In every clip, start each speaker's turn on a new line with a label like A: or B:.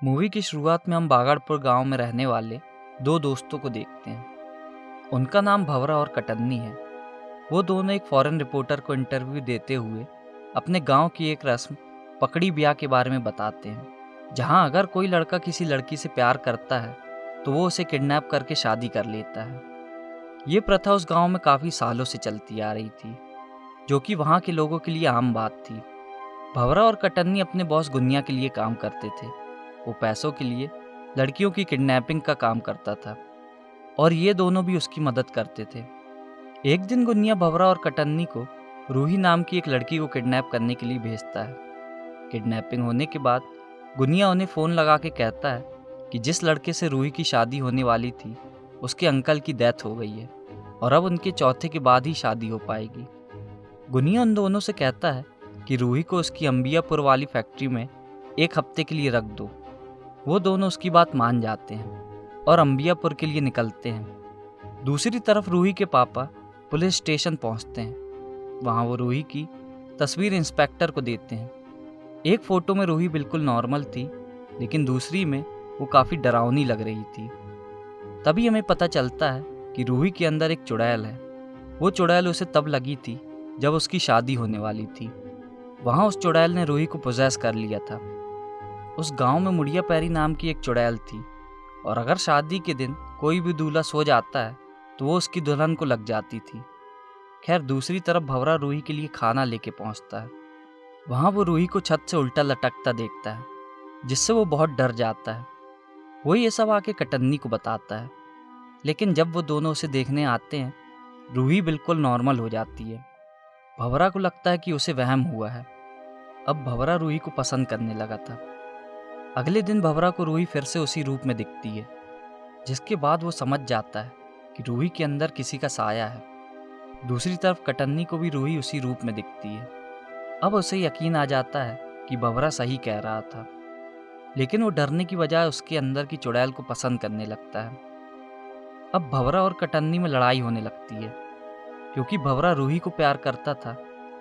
A: Movie की शुरुआत में हम बागड़पुर गांव में रहने वाले दो दोस्तों को देखते हैं। उनका नाम भंवरा और कटन्नी है। वो दोनों एक फॉरेन रिपोर्टर को इंटरव्यू देते हुए अपने गांव की एक रस्म पकड़ी ब्याह के बारे में बताते हैं, जहां अगर कोई लड़का किसी लड़की से प्यार करता है तो वो उसे किडनैप करके शादी कर लेता है। ये प्रथा उस गांव में काफ़ी सालों से चलती आ रही थी, जो कि वहाँ के लोगों के लिए आम बात थी। भंवरा और कटन्नी अपने बॉस गुनिया के लिए काम करते थे। वो पैसों के लिए लड़कियों की किडनैपिंग का काम करता था और ये दोनों भी उसकी मदद करते थे। एक दिन गुनिया भंवरा और कटन्नी को रूही नाम की एक लड़की को किडनैप करने के लिए भेजता है। किडनैपिंग होने के बाद गुनिया उन्हें फ़ोन लगा के कहता है कि जिस लड़के से रूही की शादी होने वाली थी उसके अंकल की डेथ हो गई है और अब उनके चौथे के बाद ही शादी हो पाएगी। गुनिया उन दोनों से कहता है कि रूही को उसकी अंबियापुर वाली फैक्ट्री में एक हफ्ते के लिए रख दो। वो दोनों उसकी बात मान जाते हैं और अंबियापुर के लिए निकलते हैं। दूसरी तरफ रूही के पापा पुलिस स्टेशन पहुंचते हैं। वहां वो रूही की तस्वीर इंस्पेक्टर को देते हैं। एक फ़ोटो में रूही बिल्कुल नॉर्मल थी, लेकिन दूसरी में वो काफ़ी डरावनी लग रही थी। तभी हमें पता चलता है कि रूही के अंदर एक चुड़ैल है। वो चुड़ैल उसे तब लगी थी जब उसकी शादी होने वाली थी। वहाँ उस चुड़ैल ने रूही को पोजेस कर लिया था। उस गांव में मुड़िया पैरी नाम की एक चुड़ैल थी और अगर शादी के दिन कोई भी दूल्हा सो जाता है तो वो उसकी दुल्हन को लग जाती थी। खैर, दूसरी तरफ भंवरा रूही के लिए खाना लेके पहुंचता है। वहां वो रूही को छत से उल्टा लटकता देखता है, जिससे वो बहुत डर जाता है। वो ये सब आके कटन्नी को बताता है, लेकिन जब वो दोनों उसे देखने आते हैं रूही बिल्कुल नॉर्मल हो जाती है। भंवरा को लगता है कि उसे वहम हुआ है। अब भंवरा रूही को पसंद करने लगा था। अगले दिन भंवरा को रूही फिर से उसी रूप में दिखती है, जिसके बाद वो समझ जाता है कि रूही के अंदर किसी का साया है। दूसरी तरफ कटन्नी को भी रूही उसी रूप में दिखती है। अब उसे यकीन आ जाता है कि भंवरा सही कह रहा था, लेकिन वो डरने की बजाय उसके अंदर की चुड़ैल को पसंद करने लगता है। अब भंवरा और कटन्नी में लड़ाई होने लगती है, क्योंकि भंवरा रूही को प्यार करता था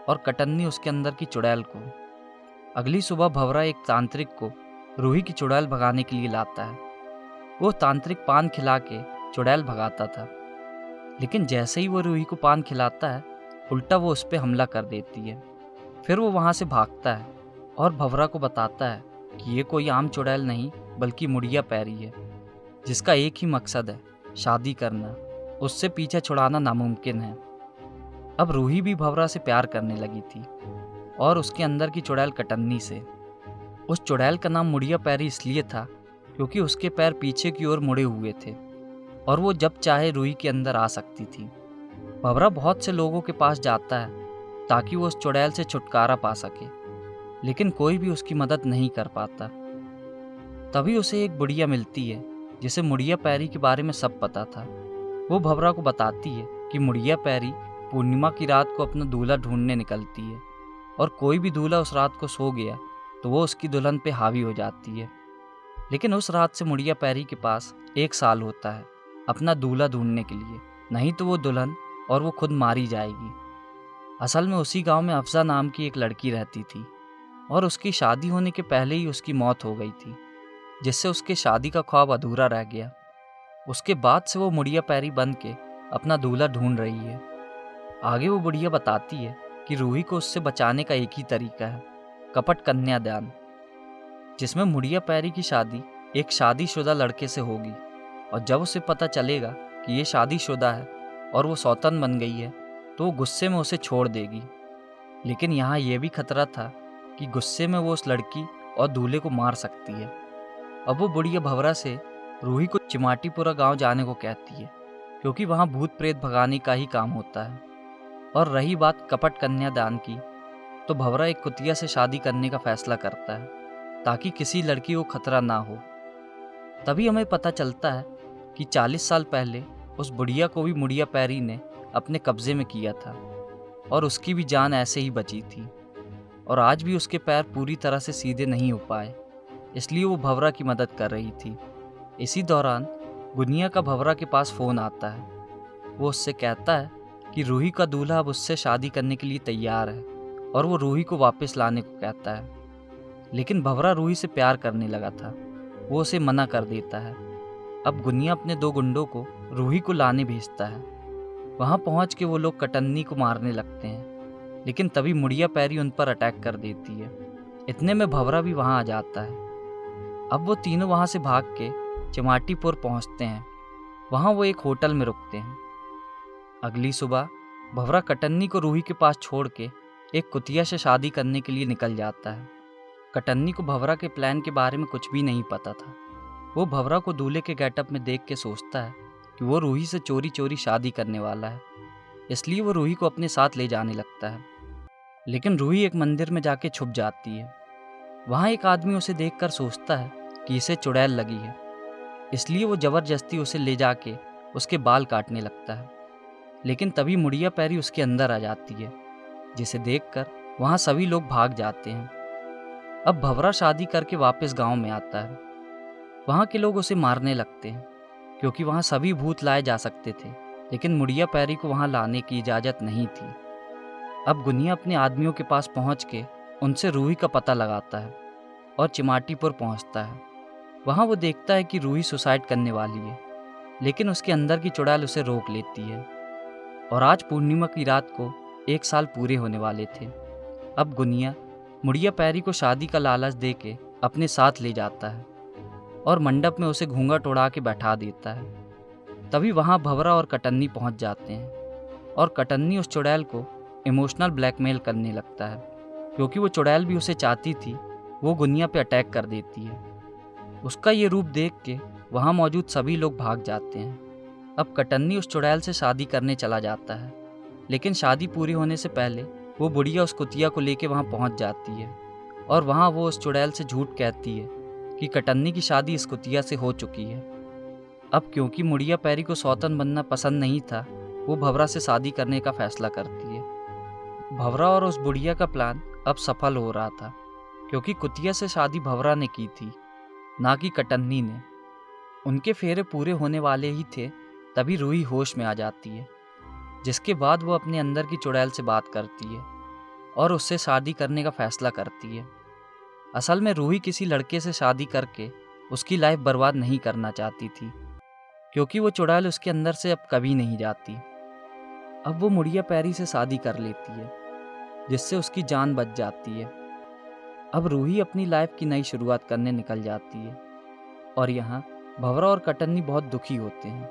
A: और कटन्नी उसके अंदर की चुड़ैल को। अगली सुबह भंवरा एक तांत्रिक को रूही की चुड़ैल भगाने के लिए लाता है। वो तांत्रिक पान खिला के चुड़ैल भगाता था, लेकिन जैसे ही वो रूही को पान खिलाता है उल्टा वो उस पर हमला कर देती है। फिर वो वहाँ से भागता है और भंवरा को बताता है कि ये कोई आम चुड़ैल नहीं बल्कि मुड़िया पैरी है, जिसका एक ही मकसद है, शादी करना। उससे पीछा छुड़ाना नामुमकिन है। अब रूही भी भंवरा से प्यार करने लगी थी और उसके अंदर की चुड़ैल कटन्नी से। उस चुड़ैल का नाम मुड़िया पैरी इसलिए था क्योंकि उसके पैर पीछे की ओर मुड़े हुए थे और वो जब चाहे रूही के अंदर आ सकती थी। भंवरा बहुत से लोगों के पास जाता है ताकि वो उस चुड़ैल से छुटकारा पा सके, लेकिन कोई भी उसकी मदद नहीं कर पाता। तभी उसे एक बुढ़िया मिलती है जिसे मुड़िया पैरी के बारे में सब पता था। वो भंवरा को बताती है कि मुड़िया पैरी पूर्णिमा की रात को अपना दूल्हा ढूंढने निकलती है और कोई भी दूल्हा उस रात को सो गया तो वो उसकी दुल्हन पे हावी हो जाती है। लेकिन उस रात से मुड़िया पैरी के पास 1 साल होता है अपना दूल्हा ढूंढने के लिए, नहीं तो वो दुल्हन और वो खुद मारी जाएगी। असल में उसी गांव में अफजा नाम की एक लड़की रहती थी और उसकी शादी होने के पहले ही उसकी मौत हो गई थी, जिससे उसके शादी का ख्वाब अधूरा रह गया। उसके बाद से वो मुड़िया पैरी बन के अपना दूल्हा ढूंढ रही है। आगे वो बुढ़िया बताती है कि रूही को उससे बचाने का एक ही तरीका है, कपट कन्यादान, जिसमें मुड़िया पैरी की शादी एक शादीशुदा लड़के से होगी और जब उसे पता चलेगा कि ये शादीशुदा है और वो सौतन बन गई है तो वो गुस्से में उसे छोड़ देगी। लेकिन यहाँ यह भी खतरा था कि गुस्से में वो उस लड़की और दूल्हे को मार सकती है। अब वो बुढ़िया भंवरा से रूही को चिमाटीपुरा गांव जाने को कहती है, क्योंकि वहाँ भूत प्रेत भगाने का ही काम होता है। और रही बात कपट कन्यादान की, तो भंवरा एक कुतिया से शादी करने का फैसला करता है ताकि किसी लड़की को खतरा ना हो। तभी हमें पता चलता है कि 40 साल पहले उस बुढ़िया को भी मुड़िया पैरी ने अपने कब्जे में किया था और उसकी भी जान ऐसे ही बची थी और आज भी उसके पैर पूरी तरह से सीधे नहीं हो पाए, इसलिए वो भंवरा की मदद कर रही थी। इसी दौरान गुनिया का भंवरा के पास फ़ोन आता है। वो उससे कहता है कि रूही का दूल्हा अब उससे शादी करने के लिए तैयार है और वो रूही को वापस लाने को कहता है। लेकिन भंवरा रूही से प्यार करने लगा था वो उसे मना कर देता है। अब गुनिया अपने 2 गुंडों को रूही को लाने भेजता है। वहाँ पहुँच के वो लोग कटन्नी को मारने लगते हैं, लेकिन तभी मुड़िया पैरी उन पर अटैक कर देती है। इतने में भंवरा भी वहाँ आ जाता है। अब वो तीनों वहाँ से भाग के चिमाटीपुर पहुँचते हैं। वहाँ वो एक होटल में रुकते हैं। अगली सुबह भंवरा कटन्नी को रूही के पास छोड़ के एक कुतिया से शादी करने के लिए निकल जाता है। कटन्नी को भंवरा के प्लान के बारे में कुछ भी नहीं पता था। वो भंवरा को दूल्हे के गेटअप में देख के सोचता है कि वो रूही से चोरी चोरी शादी करने वाला है, इसलिए वो रूही को अपने साथ ले जाने लगता है। लेकिन रूही एक मंदिर में जाके छुप जाती है। वहाँ एक आदमी उसे देखकर सोचता है कि इसे चुड़ैल लगी है, इसलिए वो जबरदस्ती उसे ले जाके उसके बाल काटने लगता है। लेकिन तभी मुड़िया पैरी उसके अंदर आ जाती है, जिसे देखकर वहाँ सभी लोग भाग जाते हैं। अब भंवरा शादी करके वापस गांव में आता है। वहाँ के लोग उसे मारने लगते हैं, क्योंकि वहाँ सभी भूत लाए जा सकते थे, लेकिन मुड़िया पैरी को वहाँ लाने की इजाज़त नहीं थी। अब गुनिया अपने आदमियों के पास पहुँच के उनसे रूही का पता लगाता है और चिमाटीपुर पहुँचता है। वहाँ वो देखता है कि रूही सुसाइड करने वाली है, लेकिन उसके अंदर की चुड़ैल उसे रोक लेती है। और आज पूर्णिमा की रात को 1 साल पूरे होने वाले थे। अब गुनिया मुड़िया पैरी को शादी का लालच दे के अपने साथ ले जाता है और मंडप में उसे घूंघट उड़ा के बैठा देता है। तभी वहाँ भंवरा और कटन्नी पहुँच जाते हैं और कटन्नी उस चुड़ैल को इमोशनल ब्लैकमेल करने लगता है, क्योंकि वो चुड़ैल भी उसे चाहती थी। वो गुनिया पे अटैक कर देती है। उसका ये रूप देख के वहाँ मौजूद सभी लोग भाग जाते हैं। अब कटन्नी उस चुड़ैल से शादी करने चला जाता है, लेकिन शादी पूरी होने से पहले वो बुढ़िया उस कुतिया को लेके वहाँ पहुँच जाती है और वहाँ वो उस चुड़ैल से झूठ कहती है कि कटन्नी की शादी इस कुतिया से हो चुकी है। अब क्योंकि मुड़िया पैरी को सौतन बनना पसंद नहीं था, वो भंवरा से शादी करने का फैसला करती है। भंवरा और उस बुढ़िया का प्लान अब सफल हो रहा था, क्योंकि कुतिया से शादी भंवरा ने की थी, ना कि कटन्नी ने। उनके फेरे पूरे होने वाले ही थे, तभी रूही होश में आ जाती है, जिसके बाद वो अपने अंदर की चुड़ैल से बात करती है और उससे शादी करने का फैसला करती है। असल में रूही किसी लड़के से शादी करके उसकी लाइफ बर्बाद नहीं करना चाहती थी, क्योंकि वो चुड़ैल उसके अंदर से अब कभी नहीं जाती। अब वो मुड़िया पैरी से शादी कर लेती है, जिससे उसकी जान बच जाती है। अब रूही अपनी लाइफ की नई शुरुआत करने निकल जाती है और यहाँ भंवरा और कटन्नी बहुत दुखी होते हैं।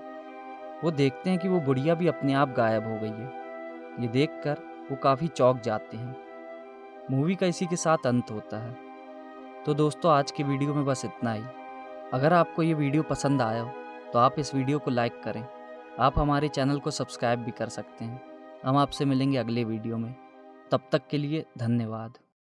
A: वो देखते हैं कि वो बुढ़िया भी अपने आप गायब हो गई है। ये देखकर वो काफ़ी चौंक जाते हैं। मूवी का इसी के साथ अंत होता है। तो दोस्तों, आज की वीडियो में बस इतना ही। अगर आपको ये वीडियो पसंद आया हो तो आप इस वीडियो को लाइक करें। आप हमारे चैनल को सब्सक्राइब भी कर सकते हैं। हम आपसे मिलेंगे अगले वीडियो में। तब तक के लिए धन्यवाद।